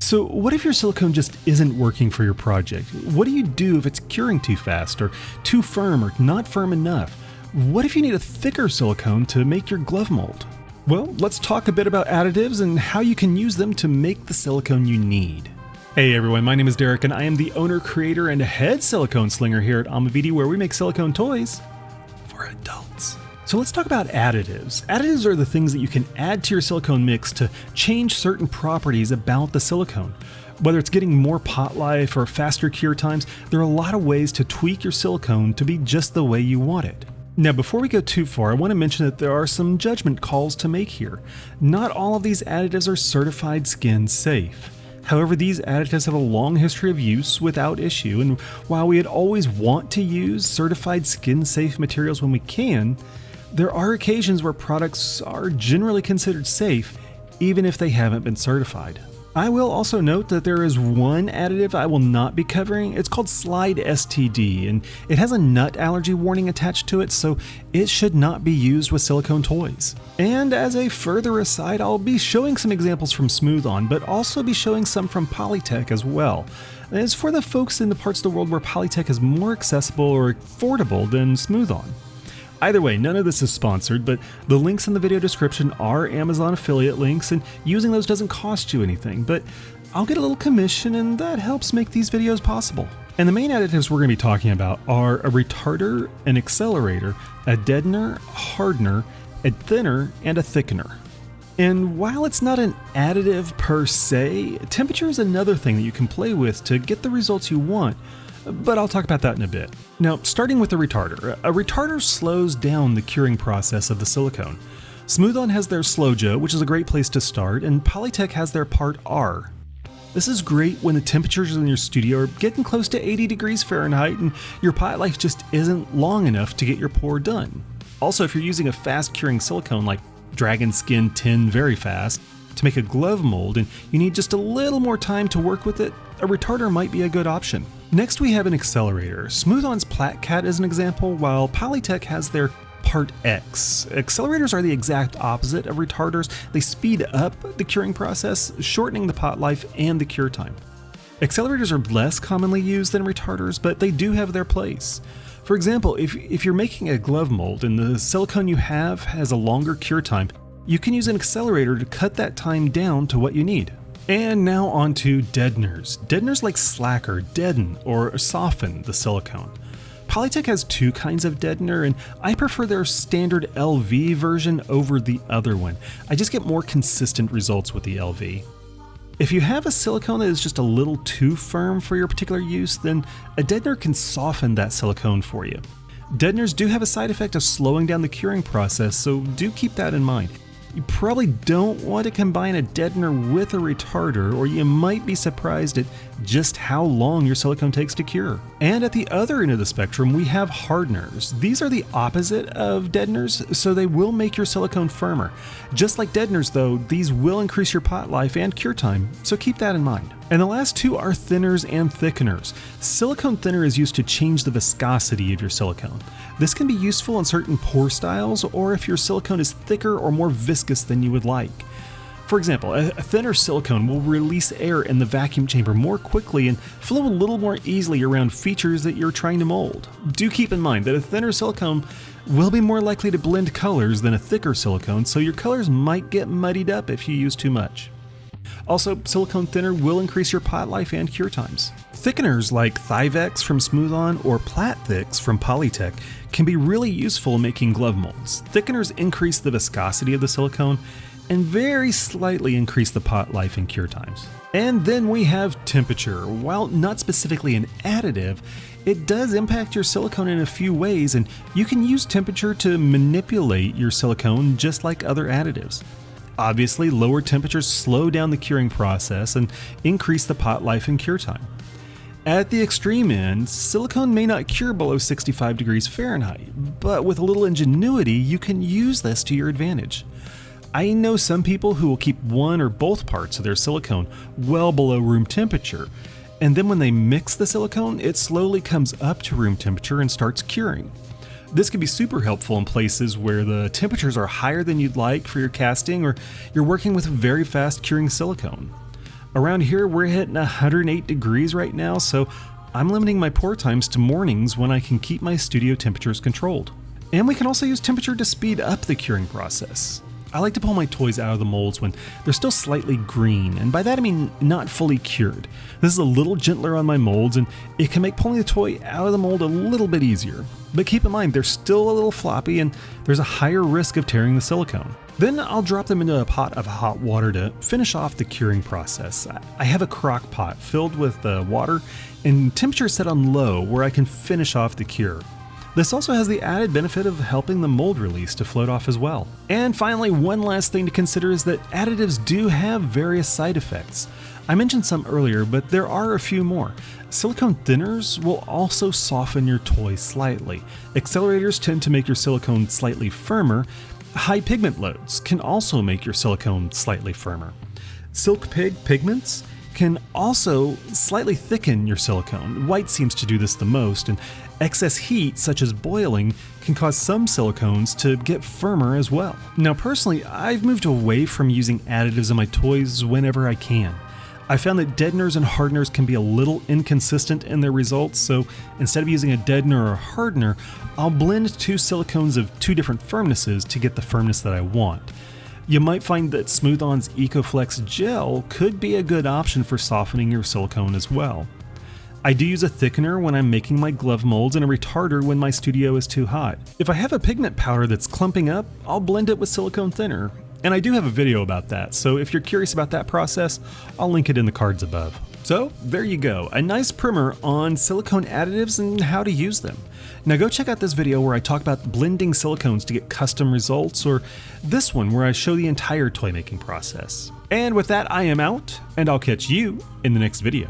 So what if your silicone just isn't working for your project? What do you do if it's curing too fast or too firm or not firm enough? What if you need a thicker silicone to make your glove mold? Well, let's talk a bit about additives and how you can use them to make the silicone you need. Hey everyone, my name is Derek and I am the owner, creator, and head silicone slinger here at Amavidi, where we make silicone toys for adults. So let's talk about additives. Additives are the things that you can add to your silicone mix to change certain properties about the silicone. Whether it's getting more pot life or faster cure times, there are a lot of ways to tweak your silicone to be just the way you want it. Now, before we go too far, I want to mention that there are some judgment calls to make here. Not all of these additives are certified skin safe. However, these additives have a long history of use without issue, and while we'd always want to use certified skin safe materials when we can, there are occasions where products are generally considered safe, even if they haven't been certified. I will also note that there is one additive I will not be covering. It's called Slide STD, and it has a nut allergy warning attached to it, so it should not be used with silicone toys. And as a further aside, I'll be showing some examples from Smooth On, but also be showing some from Polytech as well. It's for the folks in the parts of the world where Polytech is more accessible or affordable than Smooth On. Either way, none of this is sponsored, but the links in the video description are Amazon affiliate links, and using those doesn't cost you anything, but I'll get a little commission and that helps make these videos possible. And the main additives we're going to be talking about are a retarder, an accelerator, a deadener, hardener, a thinner, and a thickener. And while it's not an additive per se, temperature is another thing that you can play with to get the results you want. But I'll talk about that in a bit. Now, starting with the retarder. A retarder slows down the curing process of the silicone. Smooth On has their Slow Joe, which is a great place to start, and Polytech has their Part R. This is great when the temperatures in your studio are getting close to 80 degrees Fahrenheit and your pot life just isn't long enough to get your pour done. Also, if you're using a fast curing silicone like Dragon Skin Tin Very Fast to make a glove mold and you need just a little more time to work with it, a retarder might be a good option. Next we have an accelerator. Smooth On's Plat Cat is an example, while Polytech has their Part X. Accelerators are the exact opposite of retarders. They speed up the curing process, shortening the pot life and the cure time. Accelerators are less commonly used than retarders, but they do have their place. For example, if you're making a glove mold and the silicone you have has a longer cure time, you can use an accelerator to cut that time down to what you need. And now on to deadeners. Deadeners like slacker, deaden, or soften the silicone. Polytech has two kinds of deadener, and I prefer their standard LV version over the other one. I just get more consistent results with the LV. If you have a silicone that is just a little too firm for your particular use, then a deadener can soften that silicone for you. Deadeners do have a side effect of slowing down the curing process, so do keep that in mind. You probably don't want to combine a deadener with a retarder, or you might be surprised at just how long your silicone takes to cure. And at the other end of the spectrum, we have hardeners. These are the opposite of deadeners, so they will make your silicone firmer. Just like deadeners though, these will increase your pot life and cure time, so keep that in mind. And the last two are thinners and thickeners. Silicone thinner is used to change the viscosity of your silicone. This can be useful in certain pour styles or if your silicone is thicker or more viscous than you would like. For example, a thinner silicone will release air in the vacuum chamber more quickly and flow a little more easily around features that you're trying to mold. Do keep in mind that a thinner silicone will be more likely to blend colors than a thicker silicone, so your colors might get muddied up if you use too much. Also, silicone thinner will increase your pot life and cure times. Thickeners like Thivex from Smooth On or Platthix from Polytech can be really useful in making glove molds. Thickeners increase the viscosity of the silicone and very slightly increase the pot life and cure times. And then we have temperature. While not specifically an additive, it does impact your silicone in a few ways, and you can use temperature to manipulate your silicone just like other additives. Obviously, lower temperatures slow down the curing process and increase the pot life and cure time. At the extreme end, silicone may not cure below 65 degrees Fahrenheit, but with a little ingenuity, you can use this to your advantage. I know some people who will keep one or both parts of their silicone well below room temperature, and then when they mix the silicone, it slowly comes up to room temperature and starts curing. This can be super helpful in places where the temperatures are higher than you'd like for your casting, or you're working with very fast curing silicone. Around here, we're hitting 108 degrees right now, so I'm limiting my pour times to mornings when I can keep my studio temperatures controlled. And we can also use temperature to speed up the curing process. I like to pull my toys out of the molds when they're still slightly green, and by that I mean not fully cured. This is a little gentler on my molds, and it can make pulling the toy out of the mold a little bit easier. But keep in mind, they're still a little floppy, and there's a higher risk of tearing the silicone. Then I'll drop them into a pot of hot water to finish off the curing process. I have a crock pot filled with water and temperature set on low where I can finish off the cure. This also has the added benefit of helping the mold release to float off as well. And finally, one last thing to consider is that additives do have various side effects. I mentioned some earlier, but there are a few more. Silicone thinners will also soften your toy slightly. Accelerators tend to make your silicone slightly firmer. High pigment loads can also make your silicone slightly firmer. Silk pig pigments can also slightly thicken your silicone. White seems to do this the most, and excess heat, such as boiling, can cause some silicones to get firmer as well. Now personally, I've moved away from using additives in my toys whenever I can. I found that deadeners and hardeners can be a little inconsistent in their results, so instead of using a deadener or a hardener, I'll blend two silicones of two different firmnesses to get the firmness that I want. You might find that Smooth-On's EcoFlex gel could be a good option for softening your silicone as well. I do use a thickener when I'm making my glove molds and a retarder when my studio is too hot. If I have a pigment powder that's clumping up, I'll blend it with silicone thinner. And I do have a video about that, so if you're curious about that process, I'll link it in the cards above. So there you go, a nice primer on silicone additives and how to use them. Now go check out this video where I talk about blending silicones to get custom results, or this one where I show the entire toy making process. And with that, I am out, and I'll catch you in the next video.